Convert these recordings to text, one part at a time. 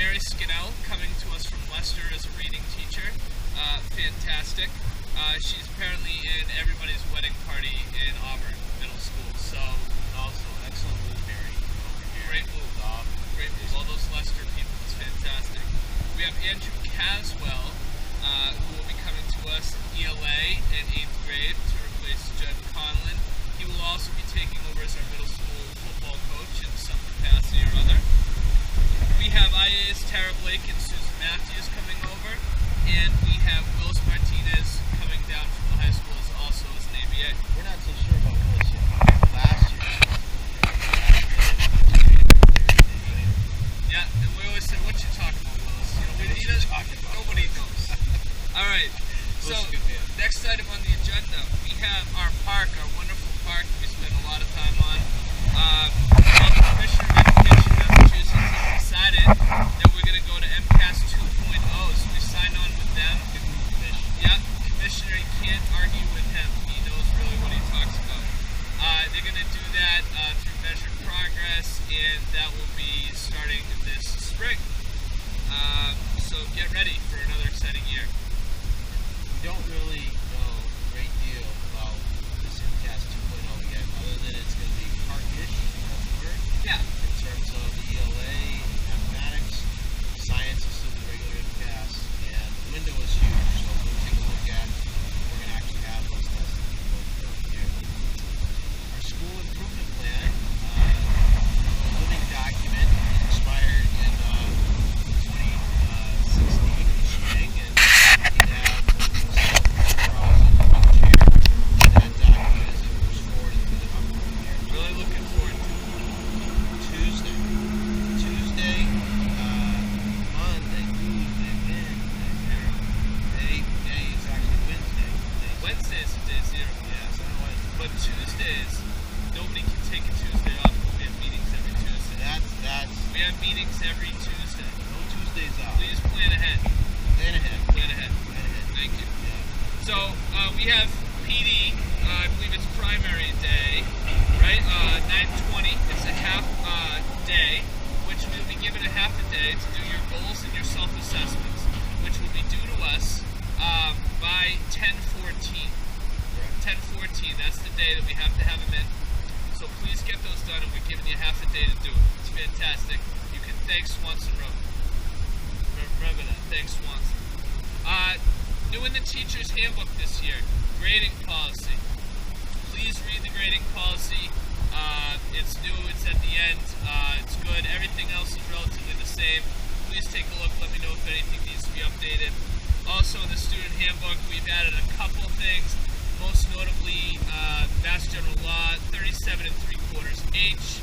Mary Skinnell coming to us from Leicester as a reading teacher. Fantastic. She's apparently in everybody's wedding party in Auburn Middle School. So Also, excellent move, Mary. great move. Great move. All those Leicester people. It's fantastic. We have Andrew Caswell, who will be coming to us in ELA in 8th grade to replace Judd Conlon. He will also be taking over as our middle school football coach in some capacity or other. We have IA's Tara Blake and Susan Matthews coming over, and we have Willis Martinez coming down from the high school also as an ABA. We're not so sure about Willis yet. Last year. Yeah, and we always say, "What you talking about, Willis?" Nobody knows. All right. So next item on the agenda, we have our park, our wonderful park that we spend a lot of time on. The Commissioner of Education of Massachusetts has decided that we're going to go to MCAS 2.0, so we signed on with them. Yeah, Commissioner, you can't argue with him. He knows really what he talks about. They're going to do that through measured progress, and that will be starting this spring. So get ready for another exciting year. We don't really know a great deal about this MCAS 2.0 yet, other than it's going to be park-ish, Yeah. in terms of the ELA, mathematics, science is still the regular MCAS, and the window is huge, so we'll take a look at we're going to actually have those tests both year. Our school improvement plan, a living document, expired in 2016 in the spring, and we have that document as it moves forward into the upcoming year. Really looking forward to it. Tuesday, Monday, Tuesday, day is actually Wednesday. Wednesday is day zero. Yeah, it's not Wednesday. But Tuesdays, nobody can take a Tuesday off. We have meetings every Tuesday. That's We have meetings every Tuesday. no Tuesdays off. Please plan ahead. Plan ahead. Plan ahead. Thank you. Yeah. So we have PD. I believe it's primary day, right? 9:20. It's a half day, which we'll be given a half a day to do your goals and your self-assessments, which will be due to us by 10:14. 10:14. That's the day that we have to have them in. So please get those done, and we're giving you half a day to do it. It's fantastic. You can thank Swanson Road. Remember that. Thanks, Swanson. New in the teacher's handbook this year, grading policy. Please read the grading policy. It's new. It's at the end. It's good. Everything else is relatively the same. Please take a look. Let me know if anything needs to be updated. Also, in the student handbook, we've added a couple things. Most notably, Mass General Law 37 3/4H,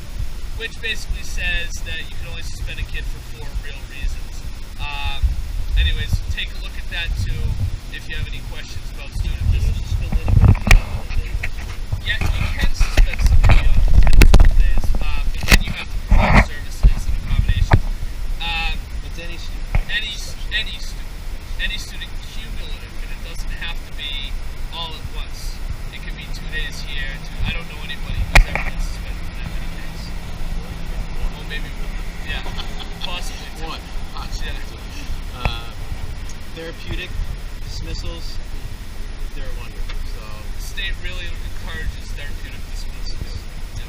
which basically says that you can only suspend a kid for 4 real reasons. Anyways, take a look at that too if you have any questions about student discipline. Yeah, you can suspend somebody on 10 school days, but then you have to provide services and accommodations. It's any student. Any student cumulative, and it doesn't have to be all at once. It could be 2 days here. I don't know anybody who's ever been suspended for that many days. Well, maybe one. Yeah, possibly two. One. Yeah. Therapeutic dismissals, they're wonderful. So The state really encourages therapeutic dismissals. Yeah.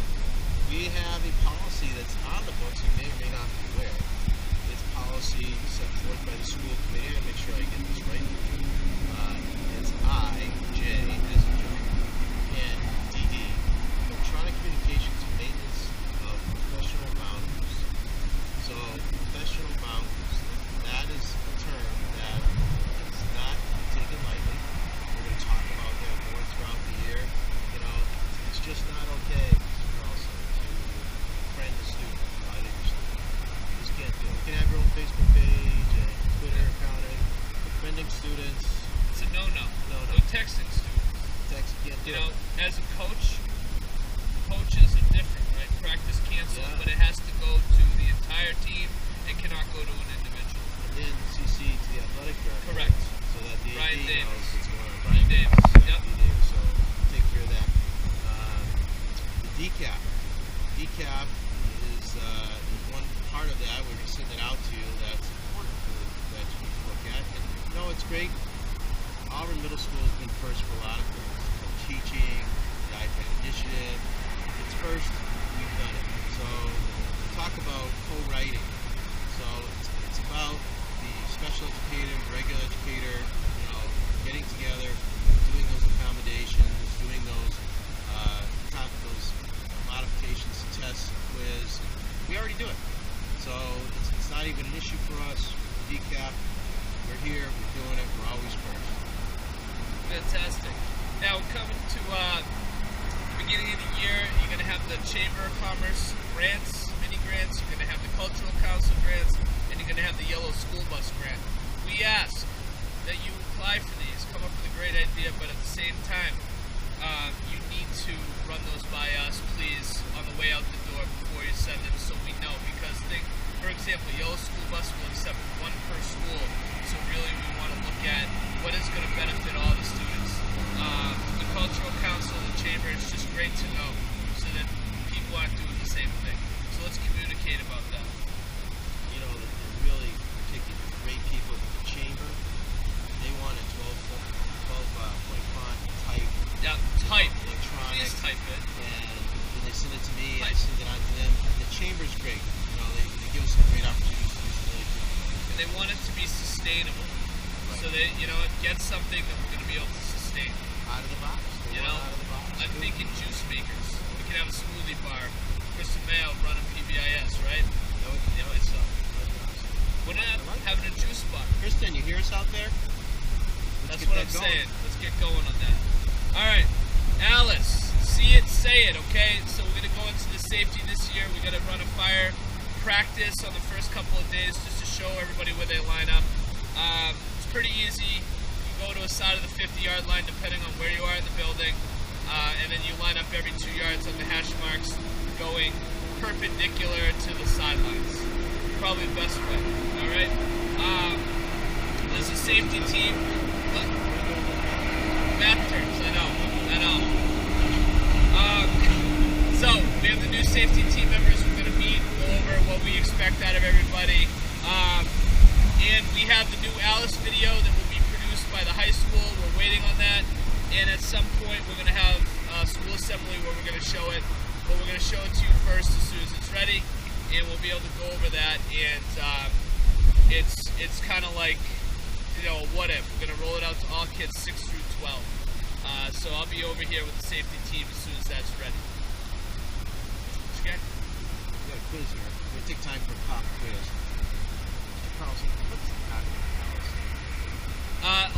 we have a policy that's on the books. You may or may not be aware. It's policy set forth by the school committee. I'll make sure I get this right. It's I, J, as in Joe, and DD, electronic communications and maintenance of professional boundaries. So professional boundaries, that is a term that is not taken lightly. We're going to talk about that more throughout the year. It's just not okay, Mr. Carlson, to friend a student, violate your student. You just can't do it. You can have your own Facebook page and Twitter account, friending students. It's a no-no. No. No texting students. Text, you can't do it. As a coach, coaches are different, right? Practice canceled, Yeah. but it has to go to the entire team and cannot go to an individual. And then CC to the athletic director. Correct. So that the Ryan AD Davis. knows what's going on. Ryan Davis. Yeah, Yep. D. Davis. So take care of that. The decaf. Decaf is one part of that. We're going to send it out to you. That's great. Auburn Middle School has been first for a lot of things. From teaching, the iPad initiative. It's first, we've done it. So talk about co-writing. So it's about the special educator, the regular educator, getting together, doing those accommodations, doing those modifications to tests, quiz. We already do it. So it's not even an issue for us. DCAP, we're here, we're doing it, we're always first. Fantastic. Now, coming to the beginning of the year, you're going to have the Chamber of Commerce grants, mini grants, you're going to have the Cultural Council grants, and you're going to have the Yellow School Bus grant. We ask that you apply for these, come up with a great idea, but at the same time, you need to run those by us, please, on the way out the door before you send them, so we know. Because for example, Yellow School Bus will accept one per school, so really we want to look at what is going to benefit all the students. The Cultural Council, the Chamber, it's just great to know, so that people aren't doing the same thing. So let's communicate about that. They're really particular, great people at the Chamber. They want a 12-point font type. Yeah, type. Electronic. Please type it. And when they send it to me, I Type. send it on to them. The Chamber's great. They give us some great opportunities to do some really cool things. And they want it to be sustainable. Right. So that, it gets something that we're going to be able to sustain. Out of the box. They want out of the box. I'm thinking juice makers. We can have a smoothie bar. Kristen Mayo running PBIS, right? That would be awesome. We're not having a juice bar. Kristen, you hear us out there? That's what I'm saying. Let's get going on that. All right, Alice, see it, say it, okay? So we're going to go into the safety this year. We're going to run a fire practice on the first couple of days just to show everybody where they line up. It's pretty easy. You go to a side of the 50-yard line depending on where you are in the building, and then you line up every 2 yards on the hash marks going perpendicular to the sidelines. Probably the best way, all right? There's a safety team. What? Math terms, I know. So, we have the new safety team members. We're going to meet, go over what we expect out of everybody. And we have the new Alice video that will be produced by the high school. We're waiting on that. And at some point, we're going to have a school assembly where we're going to show it. But we're going to show it to you first as soon as it's ready. And we'll be able to go over that. And it's kind of like, what if? We're going to roll it out to all kids 6 through 12. So I'll be over here with the safety team as soon as that's ready. Okay? We got a quiz here. We're going to take time for a pop quiz. Mr. Carlson, what's the cognitive policy?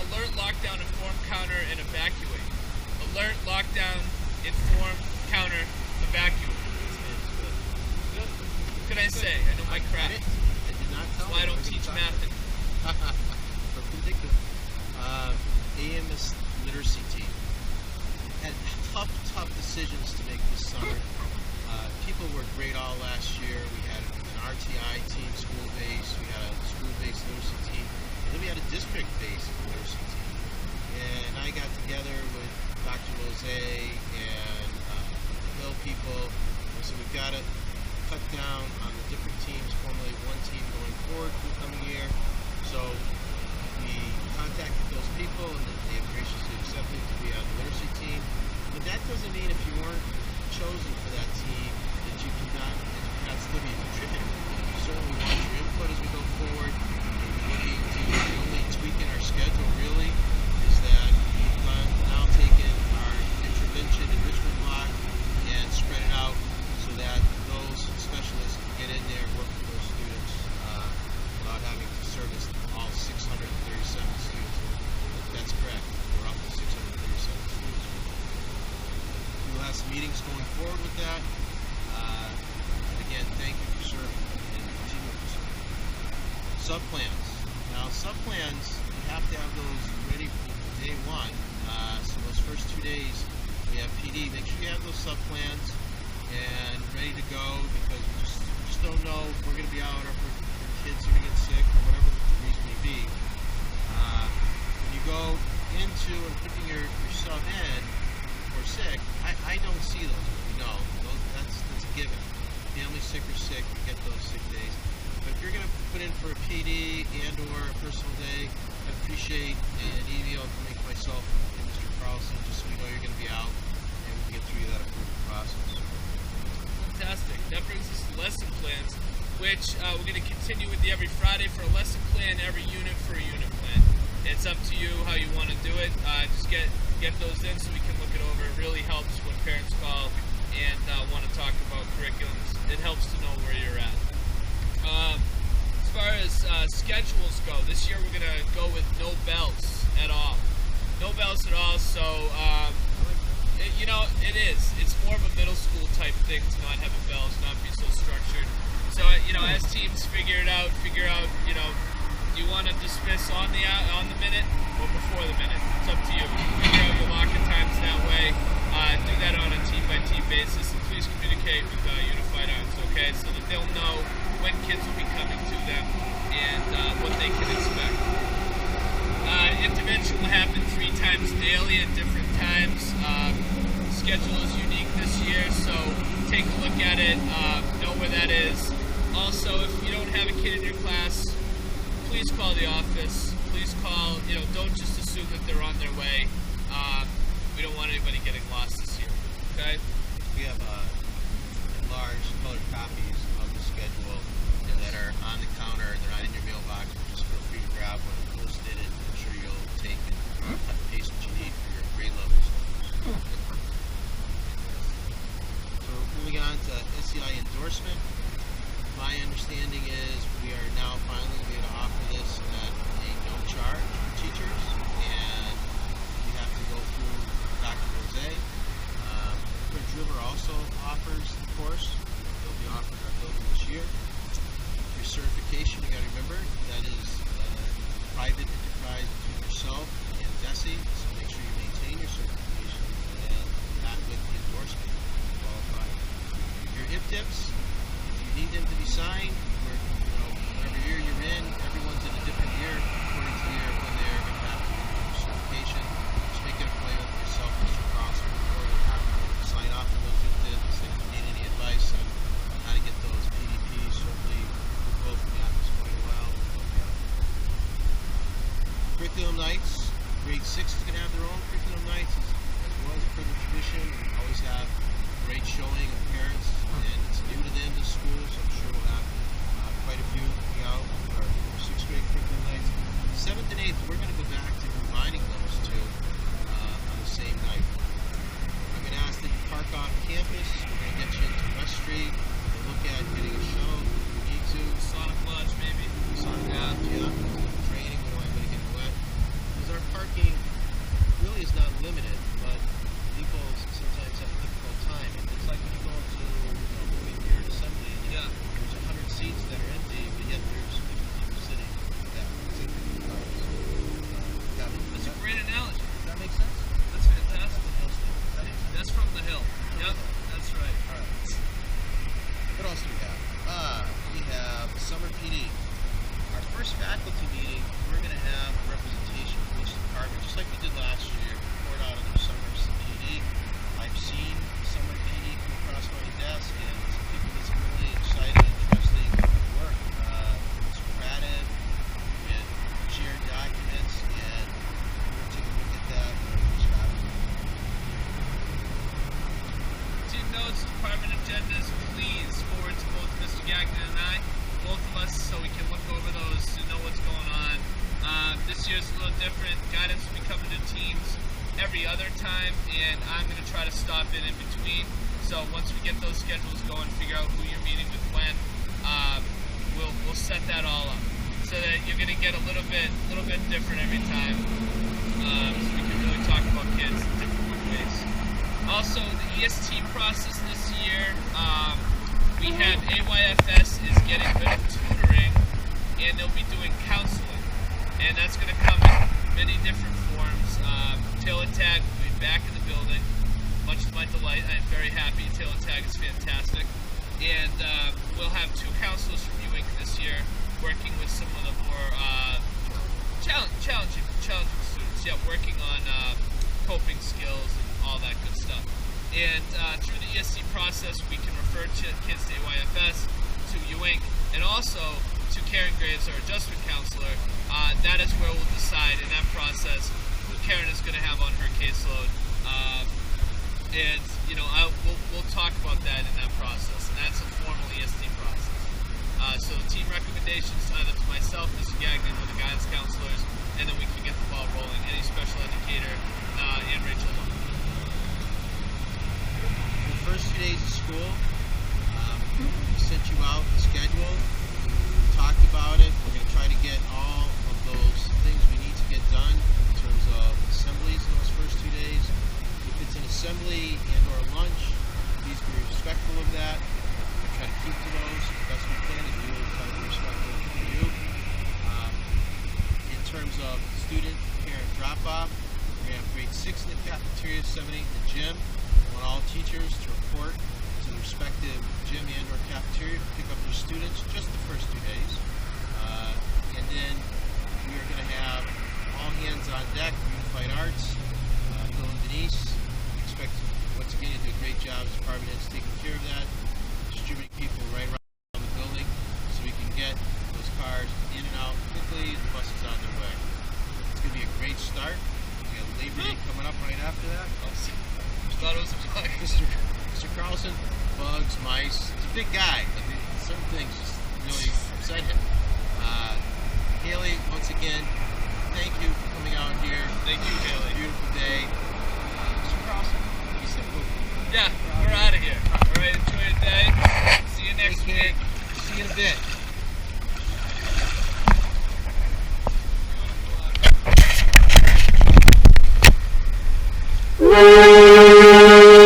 Alert, lockdown, inform, counter, and evacuate. Alert, lockdown, inform, counter, evacuate. What can I say? I know my craft. I did not tell That's why I don't you. teach math anymore. Perpendicular. AMS literacy team. Had tough decisions to make this summer. People were great all last year. We had an RTI team, school-based. We had a school-based literacy team. And then we had a district-based literacy team. And I got together with Dr. Lose and Hill people. And so we've got to cut down on the different teams, formulate one team going forward for the coming year. So we contacted those people and they have graciously accepted to be on the literacy team. But that doesn't mean if you weren't chosen for that team that you cannot still be a contributor. We certainly want your input as we go forward. The only tweak in our schedule really is that we've now taken our intervention enrichment block and spread it out so that those specialists can get in there and work with those students without having to service all 637 students. That's correct. We're up to 637 students. We'll have some meetings going forward with that. And again, thank you for serving and continuing to serve. Subplans. Now, subplans, you have to have those ready for day one. So those first 2 days, we have PD. Make sure you have those subplans and ready to go because we just don't know if we're going to be out or if our kids are going to get sick or whatever the reason may be. When you go into and putting your sub in or sick, I don't see those, but we know. That's a given. Family sick or sick, we get those sick days. But if you're going to put in for a PD and or a personal day, I'd appreciate an email from myself and Mr. Carlson, just so we know you're going to be out, and we can get through that approval process. Fantastic. That brings us to lesson plans, which we're going to continue with every Friday for a lesson plan, every unit for a unit plan. It's up to you how you want to do it. Just get those in so we can look it over. It really helps when parents call and want to talk about curriculums. It helps to know where you're at. As far as schedules go, this year we're going to go with no bells at all. No bells at all, so it is. It's more of a middle school type thing to not have a bells, not be so structured. So, as teams figure out, do you want to dismiss on the minute or before the minute? It's up to you. Figure out your locker times that way. Do that on a team-by-team basis, and please communicate with Unified Arms, okay, so that they'll know when kids will be coming to them and what they can expect. Intervention will happen 3 times daily at different times. Schedule is unique this year, so take a look at it, know where that is. Also, if you don't have a kid in your class, please call the office. Please call, don't just assume that they're on their way. We don't want anybody getting lost this year, okay? We have enlarged colored copies of the schedule that are on the counter. They're not in your mailbox, but just feel free to grab one and post it, and I'm sure you'll take and cut and paste what you need for your grade levels. So moving on to SEI endorsement. My understanding is we are now finally going to offer this at a no charge for teachers, and we have to go through Dr. Rose. Prince River also offers the course. They'll be offering our building this year. Your certification, you got to remember, that is private enterprise between yourself and DESE, so make sure you maintain your certification and not with the endorsement to qualify. Your HIP-DIPs, need them to be signed. Whatever year you're in, everyone's in a different year according to the year when they're going to have to do certification. Just make it a point with yourself, Mr. Carlson, before you have to sign off on those HIP-DIPs. If you need any advice on how to get those PDPs, certainly we'll go from the office quite a while. Curriculum nights. Grade 6 is going to have their own curriculum nights, as well as a privileged tradition. We always have great showing of parents, and it's new to them this school, so I'm sure we'll have quite a few coming out for our 6th grade curriculum nights. 7th and 8th, we're going to go back to combining those two on the same night. I'm going to ask that you park off campus. We're going to get you into West Street. We'll look at getting a shuttle if we need to. Sonic Lodge, maybe. Sonic Lodge, yeah. Training, we don't want anybody getting wet. Because our parking really is not limited, but people sometimes have a difficult time. It's like when you go to moving here at Assembly, and there's 100 seats that are empty, but yet there's 50 people sitting in the cars. That's a great analogy. Does that make sense? That's fantastic. That's from the hill. Yep, that's right. All right. What else do we have? We have summer PD. Our first faculty meeting, we're going to have representation from each department, just like we did last year. Report out on their summer PD. I've seen summer PD come across my desk, and some people did some really exciting and interesting work. It's creative and shared documents, and we're going to take a look at that and reach out. Team notes, department agendas, please forward to both Mr. Gagnon and I, both of us, so we can look over those and know what's going on. This year's a little different. Guidance will be coming to teams every other time, and I'm going to try to stop in between. So once we get those schedules going, figure out who you're meeting with when, we'll set that all up so that you're going to get a little bit different every time. So we can really talk about kids in different ways. Also, the EST process this year, we have AYFS is getting rid of tutoring, and they'll be doing counseling. And that's going to come in many different forms. Taylor Tag will be back in the building, much to my delight. I'm very happy. Taylor Tag is fantastic. And we'll have 2 counselors from UInc this year working with some of the more challenging students. Yeah, working on coping skills and all that good stuff. And through the ESC process, we can refer kids to AYFS, to UInc, and also to Karen Graves, our adjustment counselor, that is where we'll decide in that process who Karen is going to have on her caseload. And, you know, we'll talk about that in that process. And that's a formal ESD process. So team recommendations either to myself, Mr. Gagnon, or the guidance counselors, and then we can get the ball rolling. Any special educator, and Rachel. The first 2 days of school, we sent you out the schedule, we talked about it. We're going to try to get all of those things we need to get done in terms of assemblies in those first 2 days. If it's an assembly and or lunch, please be respectful of that. We'll try to keep to those as best we can, and we will try to be respectful for you. In terms of student parent drop-off, we're going to have grade 6 in the cafeteria, 7, 8 in the gym. I want all teachers to report to the respective gym and or cafeteria to pick up their students just the first 2 days. And then we are going to have all hands on deck, Unified Arts, Bill and Denise. We expect to, once again, to do a great job as department heads taking care of that, distributing people right around the building so we can get those cars in and out quickly, the buses on their way. It's going to be a great start. We have Labor Day coming up right after that. Thought it was a bug. Mr. Carlson, bugs, mice. He's a big guy. I mean, certain things just really upset him. Haley, once again, thank you for coming out here. Thank you, Haley. Beautiful day. Mr. Carlson, he said, "Whoa." Yeah, we're out of here. All right, enjoy your day. See you next week. See you in a bit. Thank you.